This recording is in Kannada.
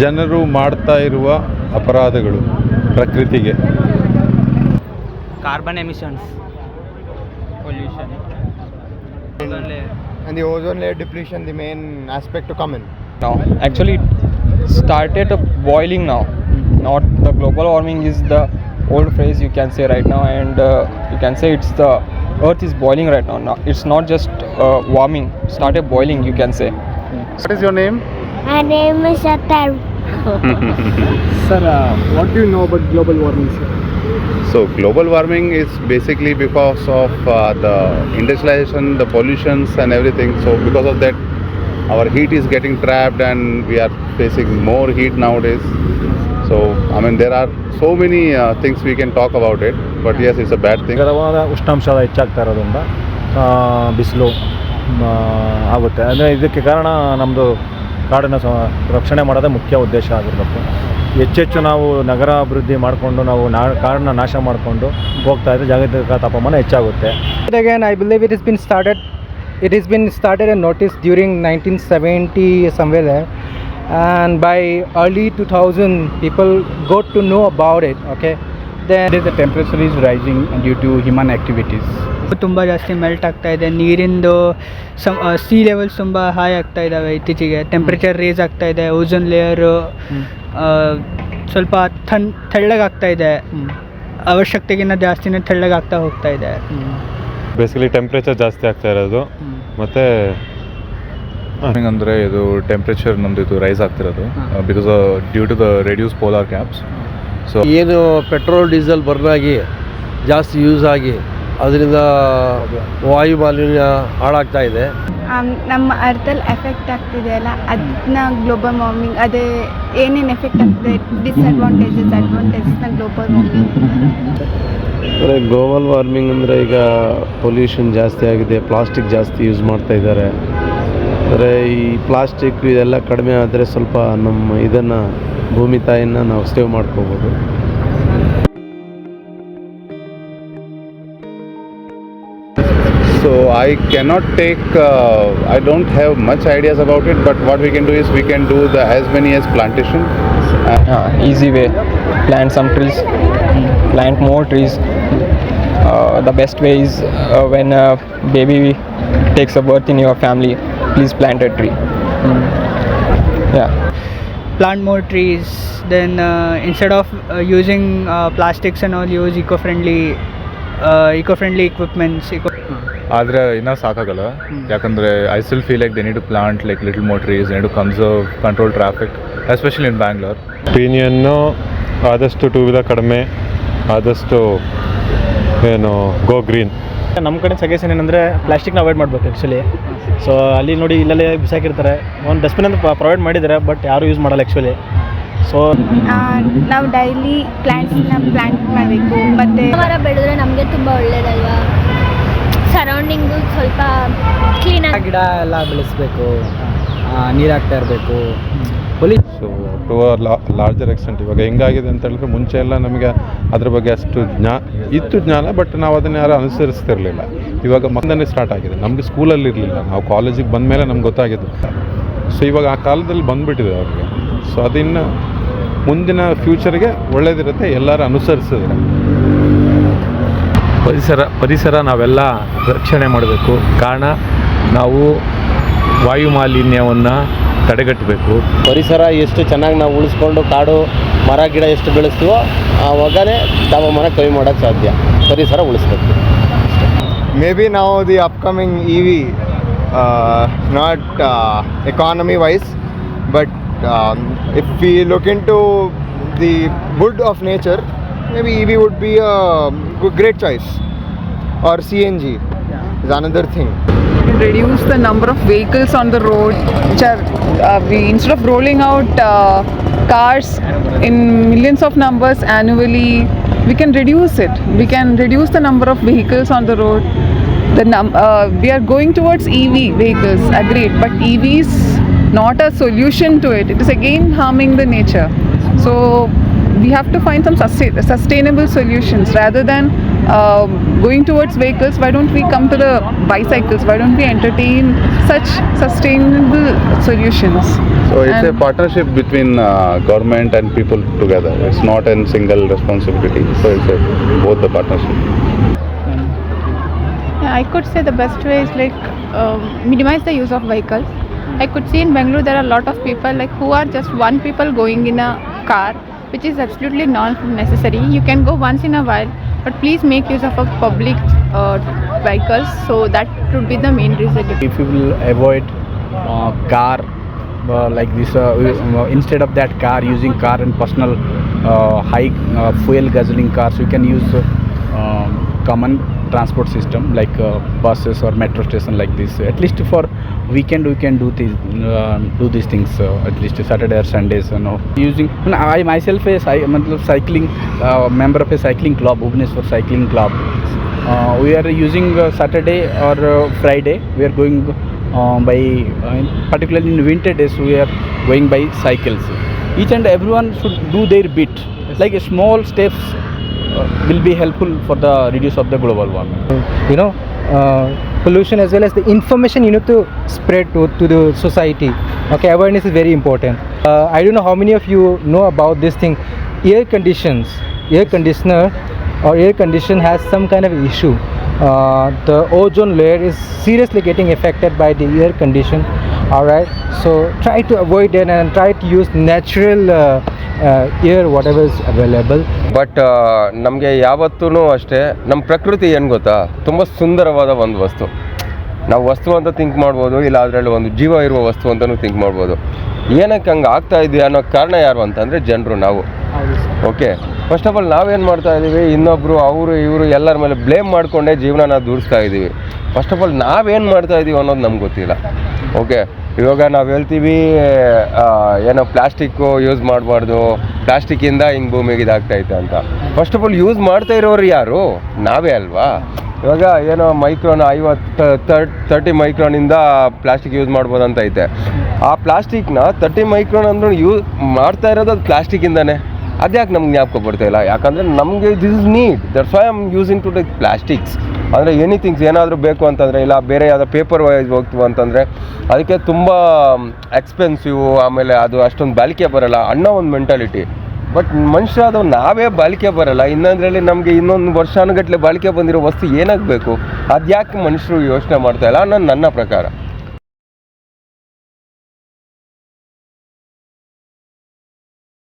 ಜನರು ಮಾಡ್ತಾ ಇರುವ ಅಪರಾಧಗಳು ಪ್ರಕೃತಿಗೆ. Carbon emissions, pollution, ozone layer. And the ozone layer depletion, the main aspect to come in. Now, actually, it started boiling now. Not the global warming is the old phrase you can say right now, and you can say it's the earth is boiling right now. Now it's not just warming; started boiling, you can say. What is your name? My name is Atar. Sir, what do you know about global warming, sir? So global warming is basically because of the industrialization, the pollutions and everything. So because of that, our heat is getting trapped and we are facing more heat nowadays. So I mean there are so many things we can talk about it, but yes, it's a bad thing. ನಿರಂತರವಾದ ಉಷ್ಣಾಂಶ ಹೆಚ್ಚಾಗ್ತಾ ಇರೋದ್ರಿಂದ ಬಿಸಿಲು ಆಗುತ್ತೆ. ಅಂದರೆ ಇದಕ್ಕೆ ಕಾರಣ ನಮ್ಮದು ಕಾಡನ್ನು ರಕ್ಷಣೆ ಮಾಡೋದೇ ಮುಖ್ಯ ಉದ್ದೇಶ ಆಗಿರಬೇಕು. ಹೆಚ್ಚೆಚ್ಚು ನಾವು ನಗರ ಅಭಿವೃದ್ಧಿ ಮಾಡಿಕೊಂಡು ನಾವು ಕಾಡನ್ನ ನಾಶ ಮಾಡಿಕೊಂಡು ಹೋಗ್ತಾ ಇದ್ದರೆ ಜಾಗತಿಕ ತಾಪಮಾನ ಹೆಚ್ಚಾಗುತ್ತೆ. Again, I believe it has been started and noticed during 1970 somewhere there, and by early 2000 people got to know about it. Okay, then the temperature is rising due to human activities. ತುಂಬ ಜಾಸ್ತಿ ಮೆಲ್ಟ್ ಆಗ್ತಾ ಇದೆ, ನೀರಿಂದು ಸಿ ಲೆವೆಲ್ಸ್ ತುಂಬ ಹೈ ಆಗ್ತಾ ಇದ್ದಾವೆ ಇತ್ತೀಚೆಗೆ, ಟೆಂಪ್ರೇಚರ್ ರೇಸ್ ಆಗ್ತಾ ಇದೆ, ಓಝೋನ್ ಲೇಯರು ಸ್ವಲ್ಪ ತೆಳ್ಳಗಾಗ್ತಾ ಇದೆ, ಅವಶ್ಯಕತೆಗಿಂತ ಜಾಸ್ತಿನೇ ತೆಳ್ಳಗಾಗ್ತಾ ಹೋಗ್ತಾ ಇದೆ. ಬೇಸಿಕಲಿ ಟೆಂಪ್ರೇಚರ್ ಜಾಸ್ತಿ ಆಗ್ತಾ ಇರೋದು ಮತ್ತು ಅಂದರೆ ಇದು ಟೆಂಪ್ರೇಚರ್ ನಮ್ಮದು ಇದು ರೈಸ್ ಆಗ್ತಿರೋದು because due to the reduce polar caps. So ಏನು ಪೆಟ್ರೋಲ್ ಡೀಸೆಲ್ ಬರ್ನ್ ಆಗಿ ಜಾಸ್ತಿ ಯೂಸ್ ಆಗಿ ಅದರಿಂದ ವಾಯು ಮಾಲಿನ್ಯ ಹಾಳಾಗ್ತಾ ಇದೆ. ನಮ್ಮ ಅರ್ಥಲ್ಲಿ ಎಫೆಕ್ಟ್ ಆಗ್ತಿದೆಯಲ್ಲ, ಅದನ್ನ ಗ್ಲೋಬಲ್ ವಾರ್ಮಿಂಗ್, ಅದೇ ಏನೇನು ಎಫೆಕ್ಟ್ ಆಗ್ತಿದೆ, ಅಡ್ವಾಂಟೇಜಸ್ನ ಗ್ಲೋಬಲ್ ವಾರ್ಮಿಂಗ್. ಅಂದರೆ ಗ್ಲೋಬಲ್ ವಾರ್ಮಿಂಗ್ ಅಂದರೆ ಈಗ ಪೊಲ್ಯೂಷನ್ ಜಾಸ್ತಿ ಆಗಿದೆ, ಪ್ಲಾಸ್ಟಿಕ್ ಜಾಸ್ತಿ ಯೂಸ್ ಮಾಡ್ತಾ ಇದ್ದಾರೆ. ಅಂದರೆ ಈ ಪ್ಲಾಸ್ಟಿಕ್ ಇದೆಲ್ಲ ಕಡಿಮೆ ಆದರೆ ಸ್ವಲ್ಪ ನಮ್ಮ ಇದನ್ನು ಭೂಮಿ ತಾಯಿಯನ್ನು ನಾವು ಸೇವ್ ಮಾಡ್ಕೋಬೋದು. So I cannot take, I don't have much ideas about it, but what we can do is we can do as many as plantation. Easy way, plant some trees, plant more trees. The best way is when a baby takes a birth in your family, please plant a tree. Yeah. Plant more trees, then instead of using plastics and all, use eco-friendly equipments. ಆದರೆ ಇನ್ನೂ ಸಾಕಾಗಲ್ಲ, ಯಾಕಂದರೆ I still feel like they need to plant like little more trees, they need to conserve, control traffic, especially in Bangalore. ಒಪಿನಿಯನ್ನು ಆದಷ್ಟು ಟೂ ವೀಲರ್ ಕಡಿಮೆ, ಆದಷ್ಟು ಏನು ಗೋ ಗ್ರೀನ್. ನಮ್ಮ ಕಡೆ ಸಜೆಷನ್ ಏನಂದರೆ ಪ್ಲಾಸ್ಟಿಕ್ನ ಅವಾಯ್ಡ್ ಮಾಡಬೇಕು ಆ್ಯಕ್ಚುಲಿ. ಸೊ ಅಲ್ಲಿ ನೋಡಿ ಇಲ್ಲೇ ಬಿಸಾಕಿರ್ತಾರೆ, ಒಂದು ಡಸ್ಟ್ಬಿನ್ ಅಂತ ಪ್ರೊವೈಡ್ ಮಾಡಿದ್ದಾರೆ, ಬಟ್ ಯಾರೂ ಯೂಸ್ ಮಾಡಲ್ಲ ಆ್ಯಕ್ಚುಲಿ. ಸೊ ನಾವು ಡೈಲಿ ಪ್ಲಾಂಟ್ ಮಾಡಬೇಕು. ಮತ್ತು ಮರ ಬೆಳೆದ್ರೆ ನಮಗೆ ತುಂಬ ಒಳ್ಳೆಯದಲ್ವಾ, ಸರೌಂಡಿಂಗು ಸ್ವಲ್ಪ ಕ್ಲೀನಾಗಿ ಗಿಡ ಎಲ್ಲ ಬೆಳೆಸಬೇಕು, ನೀರು ಹಾಕ್ತಾ ಇರಬೇಕು. ಸೊ ಟು ಲಾರ್ಜರ್ ಎಕ್ಸ್ಟೆಂಟ್ ಇವಾಗ ಹೆಂಗಾಗಿದೆ ಅಂತ ಹೇಳಿದ್ರೆ, ಮುಂಚೆ ಎಲ್ಲ ನಮಗೆ ಅದ್ರ ಬಗ್ಗೆ ಅಷ್ಟು ಜ್ಞಾನ, ಬಟ್ ನಾವು ಅದನ್ನು ಯಾರು ಅನುಸರಿಸ್ತಿರಲಿಲ್ಲ. ಇವಾಗ ಮೊದಲನೇ ಸ್ಟಾರ್ಟ್ ಆಗಿದೆ, ನಮಗೆ ಸ್ಕೂಲಲ್ಲಿ ಇರಲಿಲ್ಲ, ನಾವು ಕಾಲೇಜಿಗೆ ಬಂದ ಮೇಲೆ ನಮ್ಗೆ ಗೊತ್ತಾಗಿದ್ದು. ಸೊ ಇವಾಗ ಆ ಕಾಲದಲ್ಲಿ ಬಂದುಬಿಟ್ಟಿದೆ ಅವ್ರಿಗೆ. ಸೊ ಅದಿನ್ನು ಮುಂದಿನ ಫ್ಯೂಚರ್ಗೆ ಒಳ್ಳೇದಿರುತ್ತೆ, ಎಲ್ಲರೂ ಅನುಸರಿಸಿದ್ರೆ. ಪರಿಸರ ನಾವೆಲ್ಲ ರಕ್ಷಣೆ ಮಾಡಬೇಕು. ಕಾರಣ ನಾವು ವಾಯು ಮಾಲಿನ್ಯವನ್ನು ತಡೆಗಟ್ಟಬೇಕು. ಪರಿಸರ ಎಷ್ಟು ಚೆನ್ನಾಗಿ ನಾವು ಉಳಿಸ್ಕೊಂಡು ಕಾಡು ಮರ ಗಿಡ ಎಷ್ಟು ಬೆಳೆಸ್ತೀವೋ ಆವಾಗಲೇ ತಾಪಮಾನ ಕಮ್ಮಿ ಮಾಡೋಕ್ಕೆ ಸಾಧ್ಯ. ಪರಿಸರ ಉಳಿಸ್ಬೇಕು. Maybe now the upcoming EV, not economy wise, but if we look into the good of nature, maybe EV would be a great choice, or CNG is another thing. Reduce the number of vehicles on the road, which are instead of rolling out cars in millions of numbers annually, we can reduce it. We can reduce the number of vehicles on the road. We are going towards EV vehicles, agreed, but EV is not a solution to it. It is again harming the nature. So we have to find some sustainable solutions rather than going towards vehicles. Why don't we come to the bicycles? Why don't we entertain such sustainable solutions? So it's a partnership between government and people together. It's not a single responsibility. So it's both the partnership. Yeah, I could say the best way is like minimize the use of vehicles. I could see in Bangalore there are a lot of people like who are just one people going in a car, which is absolutely not necessary. You can go once in a while, but please make use of a public vehicles. So that would be the main reason. If you will avoid car like this, instead of that car, using car and personal high fuel guzzling cars, you can use common transport system like buses or metro station like this. At least for weekend we can do these things, at least Saturday or Sundays, you know. Using, I myself is cycling member of a cycling club, Bhubaneswar cycling club. We are using Saturday or Friday. We are going by particularly in winter days we are going by cycles. Each and everyone should do their bit, like small steps will be helpful for the reduce of the global warming. You know, pollution as well as the information you need to spread to the society. Okay, awareness is very important. I don't know how many of you know about this thing. Air conditioner or air condition has some kind of issue. The ozone layer is seriously getting affected by the air condition. All right, so try to avoid it and try to use natural air whatever is available. But ನಮಗೆ ಯಾವತ್ತೂ ಅಷ್ಟೇ ನಮ್ಮ ಪ್ರಕೃತಿ ಏನು ಗೊತ್ತಾ, ತುಂಬ ಸುಂದರವಾದ ಒಂದು ವಸ್ತು. ನಾವು ವಸ್ತು ಅಂತ ಥಿಂಕ್ ಮಾಡ್ಬೋದು, ಇಲ್ಲ ಅದರಲ್ಲಿ ಒಂದು ಜೀವ ಇರುವ ವಸ್ತು ಅಂತಲೂ ಥಿಂಕ್ ಮಾಡ್ಬೋದು. ಏನಕ್ಕೆ ಹಂಗೆ ಆಗ್ತಾ ಇದೆಯಾ ಅನ್ನೋ ಕಾರಣ ಯಾರು ಅಂತಂದರೆ ಜನರು, ನಾವು. ಓಕೆ, ಫಸ್ಟ್ ಆಫ್ ಆಲ್ ನಾವೇನು ಮಾಡ್ತಾ ಇದ್ದೀವಿ, ಇನ್ನೊಬ್ಬರು ಅವರು ಇವರು ಎಲ್ಲರ ಮೇಲೆ ಬ್ಲೇಮ್ ಮಾಡಿಕೊಂಡೇ ಜೀವನನ ದೂರಿಸ್ತಾ ಇದ್ದೀವಿ. ಫಸ್ಟ್ ಆಫ್ ಆಲ್ ನಾವೇನು ಮಾಡ್ತಾ ಇದ್ದೀವಿ ಅನ್ನೋದು ನಮ್ಗೆ ಗೊತ್ತಿಲ್ಲ. ಓಕೆ, ಇವಾಗ ನಾವು ಹೇಳ್ತೀವಿ ಏನೋ ಪ್ಲಾಸ್ಟಿಕ್ಕು ಯೂಸ್ ಮಾಡಬಾರ್ದು, ಪ್ಲಾಸ್ಟಿಕ್ಕಿಂದ ಹಿಂಗೆ ಭೂಮಿಗೆ ಇದಾಗ್ತೈತೆ ಅಂತ. ಫಸ್ಟ್ ಆಫ್ ಆಲ್ ಯೂಸ್ ಮಾಡ್ತಾ ಇರೋರು ಯಾರು? ನಾವೇ ಅಲ್ವಾ? ಇವಾಗ ಏನೋ ಮೈಕ್ರೋನ್ 30 ಮೈಕ್ರೋನಿಂದ ಪ್ಲಾಸ್ಟಿಕ್ ಯೂಸ್ ಮಾಡ್ಬೋದು ಅಂತ ಐತೆ. ಆ ಪ್ಲಾಸ್ಟಿಕ್ನ 30 ಮೈಕ್ರೋನ್ ಅಂದ್ರೂ ಯೂಸ್ ಮಾಡ್ತಾ ಇರೋದು ಅದು ಪ್ಲಾಸ್ಟಿಕ್ಕಿಂದನೇ. ಅದ್ಯಾಕೆ ನಮ್ಗೆ ಜ್ಞಾಪಕ ಬರ್ತಾ ಇಲ್ಲ? ಯಾಕಂದರೆ ನಮಗೆ this is need, that's why I am using to take plastics. ಅಂದರೆ ಎನಿಥಿಂಗ್ಸ್ ಏನಾದರೂ ಬೇಕು ಅಂತಂದರೆ, ಇಲ್ಲ ಬೇರೆ ಯಾವುದೋ ಪೇಪರ್ ವೈಸ್ ಹೋಗ್ತೀವಿ ಅಂತಂದರೆ ಅದಕ್ಕೆ ತುಂಬ ಎಕ್ಸ್ಪೆನ್ಸಿವ್, ಆಮೇಲೆ ಅದು ಅಷ್ಟೊಂದು ಬಾಳಿಕೆ ಬರೋಲ್ಲ ಅನ್ನೋ ಒಂದು ಮೆಂಟಾಲಿಟಿ. ಬಟ್ ಮನುಷ್ಯರಾದವು ನಾವೇ ಬಾಳಿಕೆ ಬರೋಲ್ಲ, ಇನ್ನೊಂದರಲ್ಲಿ ನಮಗೆ ಇನ್ನೊಂದು ವರ್ಷಾನುಗಟ್ಟಲೆ ಬಾಳಿಕೆ ಬಂದಿರೋ ವಸ್ತು ಏನಾಗಬೇಕು? ಅದ್ಯಾಕೆ ಮನುಷ್ಯರು ಯೋಚನೆ ಮಾಡ್ತಾಯಿಲ್ಲ ಅನ್ನೋದು ನನ್ನ ಪ್ರಕಾರ.